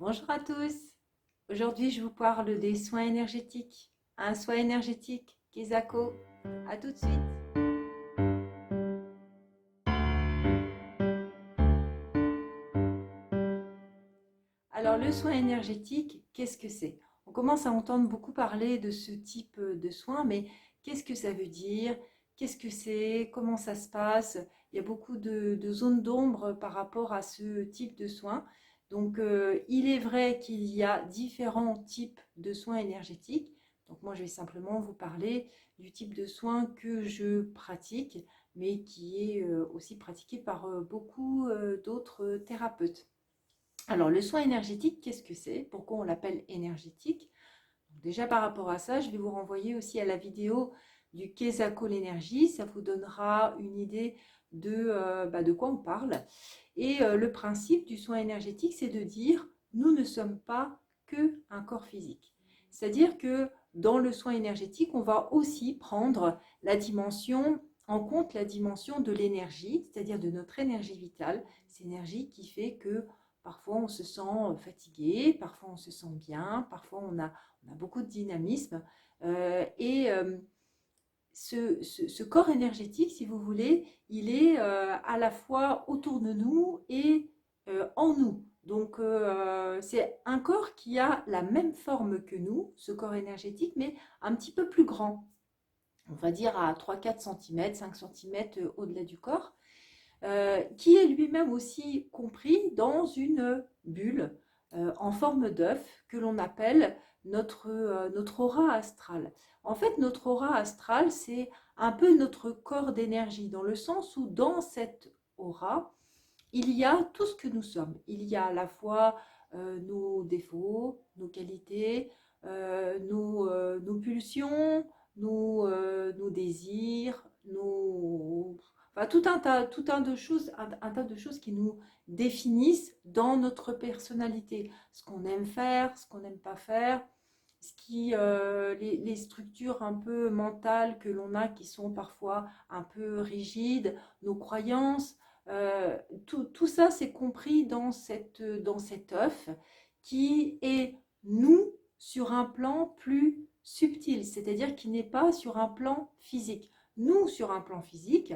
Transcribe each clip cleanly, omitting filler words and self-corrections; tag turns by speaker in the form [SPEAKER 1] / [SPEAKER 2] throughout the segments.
[SPEAKER 1] Bonjour à tous. Aujourd'hui, je vous parle des soins énergétiques. Un soin énergétique, Kesako. À tout de suite. Alors, le soin énergétique, qu'est-ce que c'est? On commence à entendre beaucoup parler de ce type de soins, mais qu'est-ce que ça veut dire? Qu'est-ce que c'est? Comment ça se passe? Il y a beaucoup de zones d'ombre par rapport à ce type de soins. Donc, il est vrai qu'il y a différents types de soins énergétiques. Donc, moi, je vais simplement vous parler du type de soins que je pratique, mais qui est aussi pratiqué par beaucoup d'autres thérapeutes. Alors, le soin énergétique, qu'est-ce que c'est? Pourquoi on l'appelle énergétique? Déjà, par rapport à ça, je vais vous renvoyer aussi à la vidéo du Kesako l'énergie. Ça vous donnera une idée de quoi on parle. Et le principe du soin énergétique, c'est de dire, nous ne sommes pas que un corps physique. C'est-à-dire que dans le soin énergétique, on va aussi prendre en compte la dimension de l'énergie, c'est-à-dire de notre énergie vitale. C'est l'énergie qui fait que parfois on se sent fatigué, parfois on se sent bien, parfois on a beaucoup de dynamisme. Ce corps énergétique, si vous voulez, il est à la fois autour de nous et en nous. Donc, c'est un corps qui a la même forme que nous, ce corps énergétique, mais un petit peu plus grand. On va dire à 3-4 cm, 5 cm au-delà du corps, qui est lui-même aussi compris dans une bulle en forme d'œuf que l'on appelle notre aura astrale. En fait, notre aura astrale, c'est un peu notre corps d'énergie, dans le sens où dans cette aura, il y a tout ce que nous sommes. Il y a à la fois nos défauts, nos qualités, nos pulsions, nos désirs, enfin, tout un de choses, un tas de choses qui nous définissent dans notre personnalité. Ce qu'on aime faire, ce qu'on n'aime pas faire, les structures un peu mentales que l'on a qui sont parfois un peu rigides, nos croyances, tout ça c'est compris dans cet œuf qui est nous sur un plan plus subtil, c'est-à-dire qui n'est pas sur un plan physique. Nous, sur un plan physique,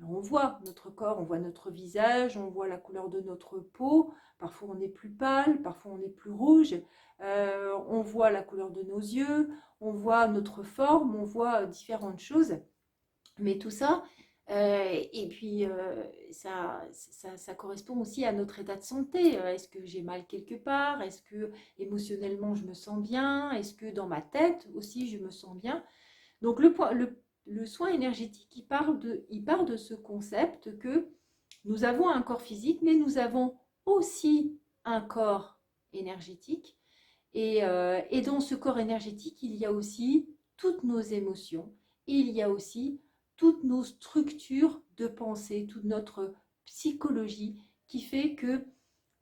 [SPEAKER 1] on voit notre corps, on voit notre visage, on voit la couleur de notre peau. Parfois on est plus pâle, parfois on est plus rouge. On voit la couleur de nos yeux, on voit notre forme, on voit différentes choses. Mais tout ça, et puis ça correspond aussi à notre état de santé. Est-ce que j'ai mal quelque part? Est-ce que émotionnellement je me sens bien? Est-ce que dans ma tête aussi je me sens bien? Donc le soin énergétique, il part de ce concept que nous avons un corps physique, mais nous avons aussi un corps énergétique. Et dans ce corps énergétique, il y a aussi toutes nos émotions, et il y a aussi toutes nos structures de pensée, toute notre psychologie qui fait que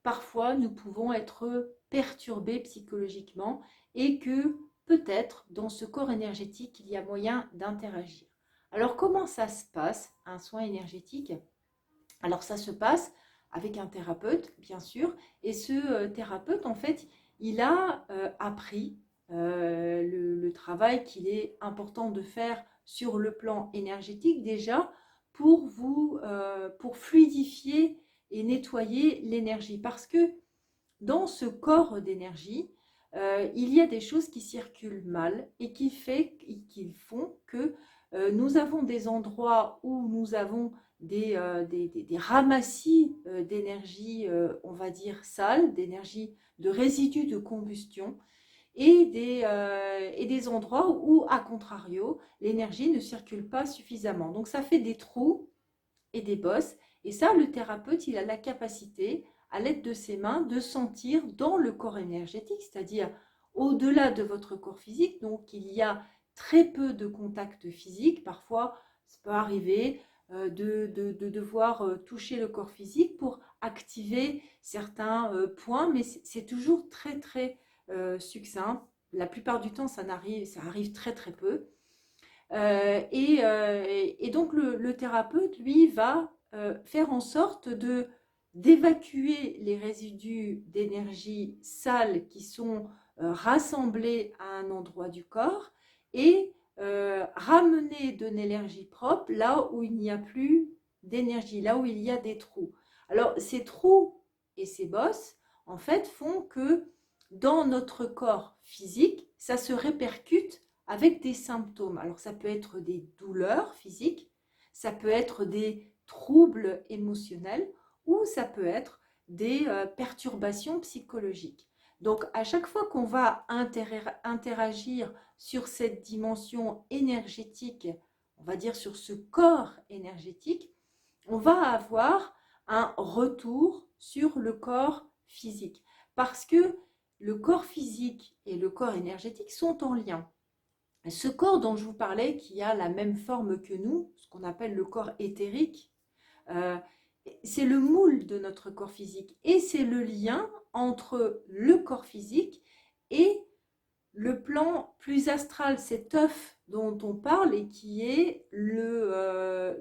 [SPEAKER 1] parfois nous pouvons être perturbés psychologiquement et que peut-être dans ce corps énergétique, il y a moyen d'interagir. Alors comment ça se passe, un soin énergétique? Alors ça se passe avec un thérapeute, bien sûr, et ce thérapeute, en fait, il a appris le travail qu'il est important de faire sur le plan énergétique déjà pour fluidifier et nettoyer l'énergie. Parce que dans ce corps d'énergie, il y a des choses qui circulent mal et qui font que nous avons des endroits où nous avons des ramassis d'énergie, on va dire sale, d'énergie de résidus de combustion, et des endroits où, à contrario, l'énergie ne circule pas suffisamment. Donc ça fait des trous et des bosses. Et ça, le thérapeute, il a la capacité, à l'aide de ses mains, de sentir dans le corps énergétique, c'est-à-dire au-delà de votre corps physique. Donc, il y a très peu de contact physique. Parfois, ça peut arriver de devoir toucher le corps physique pour activer certains points, mais c'est toujours très, très succinct. La plupart du temps, ça arrive très, très peu. Et donc le thérapeute, lui, va faire en sorte de d'évacuer les résidus d'énergie sale qui sont rassemblés à un endroit du corps et ramener de l'énergie propre là où il n'y a plus d'énergie, là où il y a des trous. Alors ces trous et ces bosses, en fait, font que dans notre corps physique, ça se répercute avec des symptômes. Alors ça peut être des douleurs physiques, ça peut être des troubles émotionnels ou ça peut être des perturbations psychologiques. Donc à chaque fois qu'on va interagir sur cette dimension énergétique, on va dire sur ce corps énergétique, on va avoir un retour sur le corps physique. Parce que le corps physique et le corps énergétique sont en lien. Ce corps dont je vous parlais, qui a la même forme que nous, ce qu'on appelle le corps éthérique, euh, c'est le moule de notre corps physique et c'est le lien entre le corps physique et le plan plus astral, cet œuf dont on parle et qui est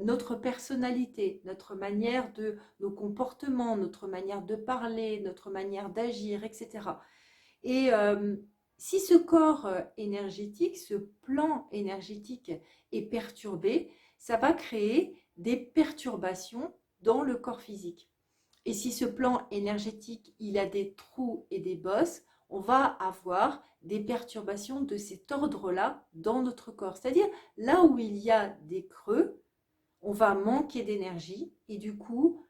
[SPEAKER 1] notre personnalité, notre manière de nos comportements, notre manière de parler, notre manière d'agir, etc. Et si ce corps énergétique, ce plan énergétique est perturbé, ça va créer des perturbations dans le corps physique. Et si ce plan énergétique, il a des trous et des bosses, on va avoir des perturbations de cet ordre-là dans notre corps. C'est-à-dire, là où il y a des creux, on va manquer d'énergie et du coup,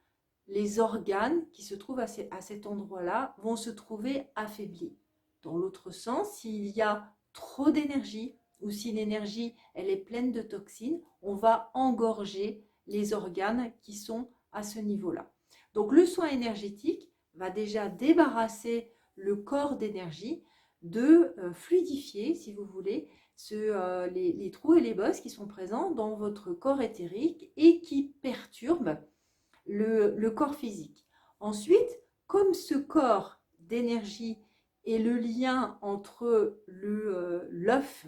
[SPEAKER 1] les organes qui se trouvent à cet endroit-là vont se trouver affaiblis. Dans l'autre sens, s'il y a trop d'énergie ou si l'énergie elle est pleine de toxines, on va engorger les organes qui sont à ce niveau-là. Donc le soin énergétique va déjà débarrasser le corps d'énergie, de fluidifier, si vous voulez, les trous et les bosses qui sont présents dans votre corps éthérique et qui perturbent le corps physique. Ensuite, comme ce corps d'énergie est le lien entre l'œuf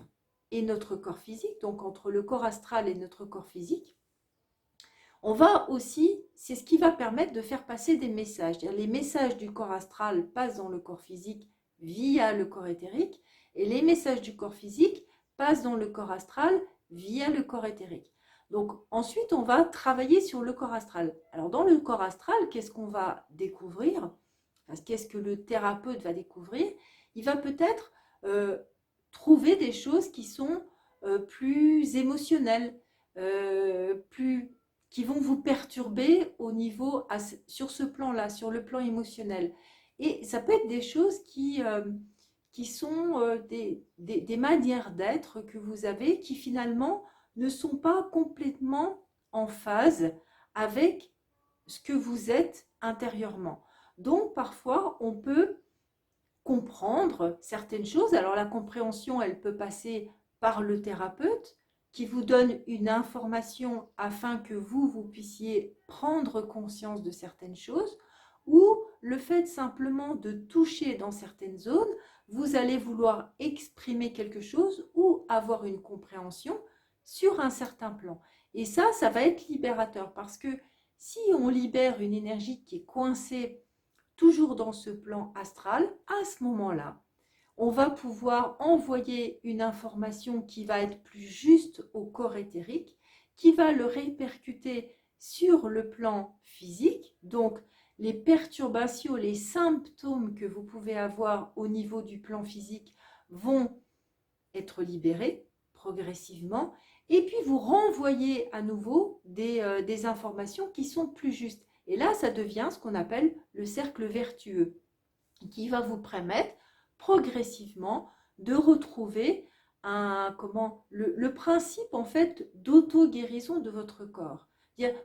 [SPEAKER 1] et notre corps physique, donc entre le corps astral et notre corps physique, on va aussi, c'est ce qui va permettre de faire passer des messages. Les messages du corps astral passent dans le corps physique via le corps éthérique et les messages du corps physique passent dans le corps astral via le corps éthérique. Donc ensuite, on va travailler sur le corps astral. Alors dans le corps astral, qu'est-ce qu'on va découvrir? Qu'est-ce que le thérapeute va découvrir? Il va peut-être trouver des choses qui sont plus émotionnelles, qui vont vous perturber au niveau, sur ce plan-là, sur le plan émotionnel. Et ça peut être des choses qui sont des manières d'être que vous avez qui finalement ne sont pas complètement en phase avec ce que vous êtes intérieurement. Donc parfois on peut comprendre certaines choses. Alors la compréhension, elle peut passer par le thérapeute qui vous donne une information afin que vous puissiez prendre conscience de certaines choses, ou le fait simplement de toucher dans certaines zones, vous allez vouloir exprimer quelque chose ou avoir une compréhension sur un certain plan. Et ça va être libérateur parce que si on libère une énergie qui est coincée toujours dans ce plan astral, à ce moment-là, on va pouvoir envoyer une information qui va être plus juste au corps éthérique, qui va le répercuter sur le plan physique. Donc, les perturbations, les symptômes que vous pouvez avoir au niveau du plan physique vont être libérés progressivement et puis vous renvoyez à nouveau des informations qui sont plus justes. Et là, ça devient ce qu'on appelle le cercle vertueux qui va vous permettre progressivement de retrouver le principe en fait d'auto-guérison de votre corps.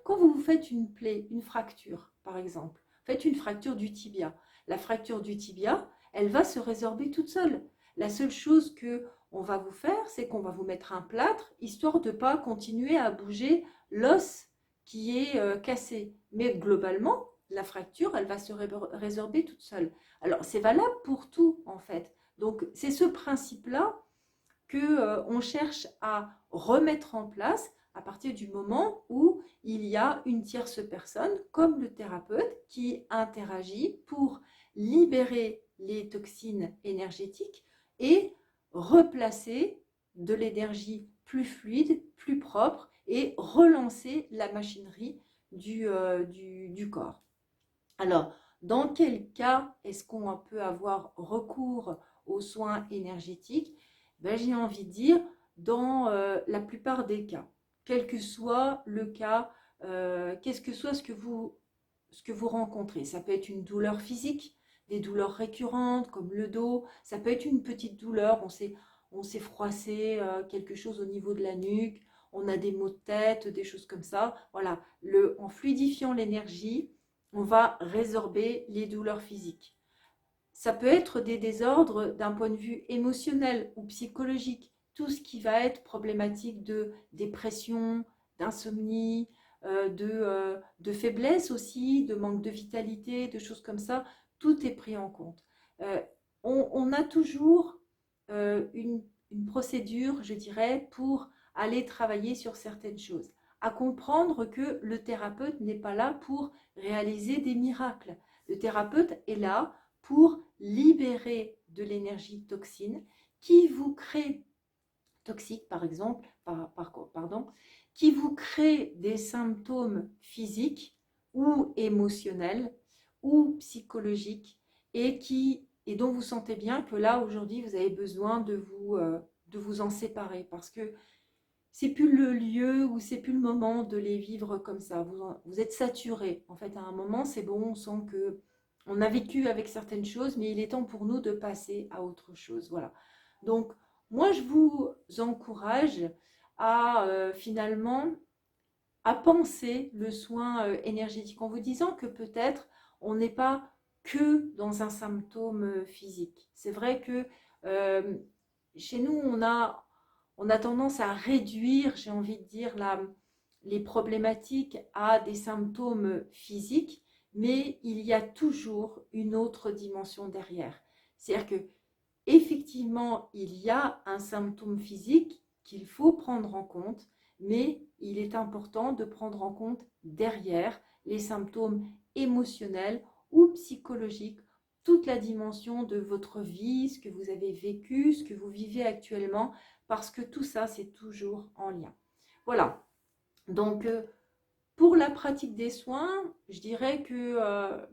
[SPEAKER 1] Quand vous vous faites une plaie, une fracture par exemple, faites une fracture du tibia. La fracture du tibia, elle va se résorber toute seule. La seule chose que on va vous faire, c'est qu'on va vous mettre un plâtre, histoire de ne pas continuer à bouger l'os qui est cassé. Mais globalement, la fracture, elle va se résorber toute seule. Alors, c'est valable pour tout, en fait. Donc, c'est ce principe-là qu'on cherche à remettre en place à partir du moment où il y a une tierce personne, comme le thérapeute, qui interagit pour libérer les toxines énergétiques et replacer de l'énergie plus fluide, plus propre et relancer la machinerie du corps. Alors, dans quel cas est-ce qu'on peut avoir recours aux soins énergétiques? J'ai envie de dire dans la plupart des cas, quel que soit le cas, qu'est-ce que soit ce que vous rencontrez. Ça peut être une douleur physique, des douleurs récurrentes comme le dos, ça peut être une petite douleur, on s'est froissé quelque chose au niveau de la nuque, on a des maux de tête, des choses comme ça. Voilà, en fluidifiant l'énergie, on va résorber les douleurs physiques. Ça peut être des désordres d'un point de vue émotionnel ou psychologique. Tout ce qui va être problématique de dépression, d'insomnie, de faiblesse aussi, de manque de vitalité, de choses comme ça, tout est pris en compte. Euh, on a toujours une procédure, je dirais, pour aller travailler sur certaines choses. À comprendre que le thérapeute n'est pas là pour réaliser des miracles. Le thérapeute est là pour libérer de l'énergie toxine qui vous crée, toxique par exemple, pardon, qui vous crée des symptômes physiques ou émotionnels ou psychologiques et dont vous sentez bien que là aujourd'hui vous avez besoin de vous en séparer parce que c'est plus le lieu ou c'est plus le moment de les vivre comme ça. Vous êtes saturé. En fait, à un moment, c'est bon, on sent que on a vécu avec certaines choses, mais il est temps pour nous de passer à autre chose. Voilà. Donc, moi, je vous encourage à finalement à penser le soin énergétique en vous disant que peut-être on n'est pas que dans un symptôme physique. C'est vrai que euh, chez nous, on a tendance à réduire, j'ai envie de dire, les problématiques à des symptômes physiques, mais il y a toujours une autre dimension derrière. C'est-à-dire que effectivement, il y a un symptôme physique qu'il faut prendre en compte, mais il est important de prendre en compte derrière les symptômes émotionnels ou psychologiques, toute la dimension de votre vie, ce que vous avez vécu, ce que vous vivez actuellement, parce que tout ça, c'est toujours en lien. Voilà. Donc, pour la pratique des soins, je dirais que,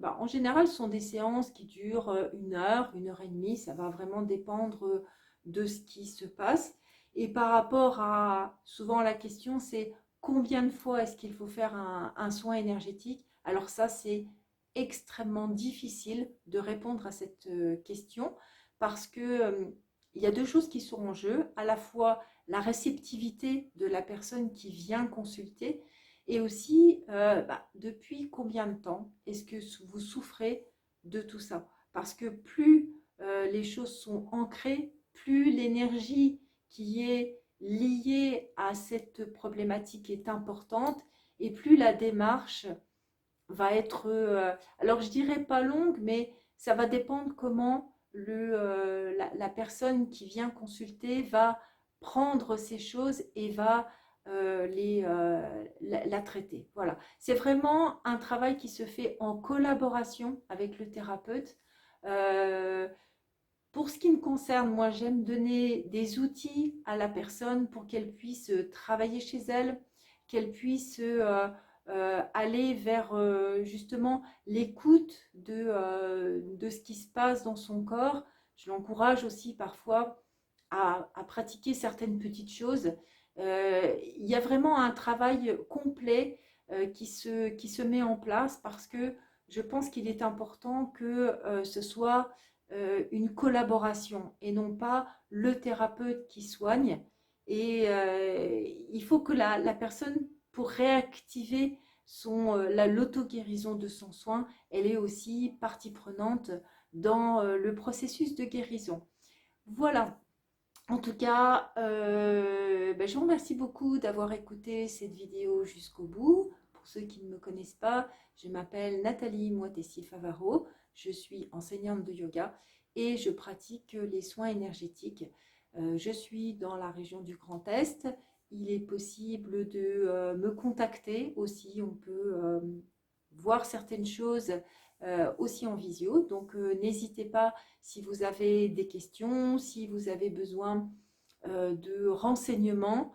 [SPEAKER 1] en général, ce sont des séances qui durent 1 heure et demie. Ça va vraiment dépendre de ce qui se passe. Et par rapport à, souvent la question, c'est combien de fois est-ce qu'il faut faire un soin énergétique? Alors ça, c'est extrêmement difficile de répondre à cette question parce que il y a deux choses qui sont en jeu, à la fois la réceptivité de la personne qui vient consulter et aussi, depuis combien de temps est-ce que vous souffrez de tout ça? Parce que plus les choses sont ancrées, plus l'énergie qui est liée à cette problématique est importante et plus la démarche va être, alors je dirais pas longue, mais ça va dépendre comment la personne qui vient consulter va prendre ces choses et va la traiter. Voilà. C'est vraiment un travail qui se fait en collaboration avec le thérapeute. Euh, pour ce qui me concerne, moi, j'aime donner des outils à la personne pour qu'elle puisse travailler chez elle, qu'elle puisse aller vers justement l'écoute de ce qui se passe dans son corps. Je l'encourage aussi parfois à pratiquer certaines petites choses. Il y a vraiment un travail complet qui se met en place parce que je pense qu'il est important que ce soit une collaboration et non pas le thérapeute qui soigne. Et il faut que la personne, pour réactiver l'auto-guérison de son soin, elle est aussi partie prenante dans le processus de guérison. Voilà. En tout cas, je vous remercie beaucoup d'avoir écouté cette vidéo jusqu'au bout. Pour ceux qui ne me connaissent pas, je m'appelle Nathalie Moitessier-Favaro. Je suis enseignante de yoga et je pratique les soins énergétiques. Je suis dans la région du Grand Est il est possible de me contacter aussi. On peut voir certaines choses aussi en visio. Donc, n'hésitez pas si vous avez des questions, si vous avez besoin de renseignements.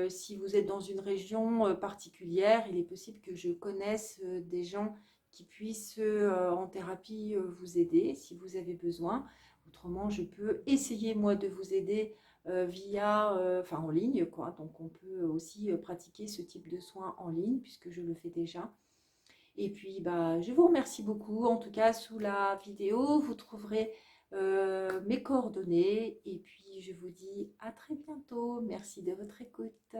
[SPEAKER 1] Si vous êtes dans une région particulière, il est possible que je connaisse des gens qui puissent en thérapie vous aider si vous avez besoin. Autrement, je peux essayer moi de vous aider via, enfin en ligne quoi. Donc on peut aussi pratiquer ce type de soins en ligne puisque je le fais déjà. Et puis, bah, je vous remercie beaucoup. En tout cas, sous la vidéo, vous trouverez mes coordonnées. Et puis, je vous dis à très bientôt. Merci de votre écoute.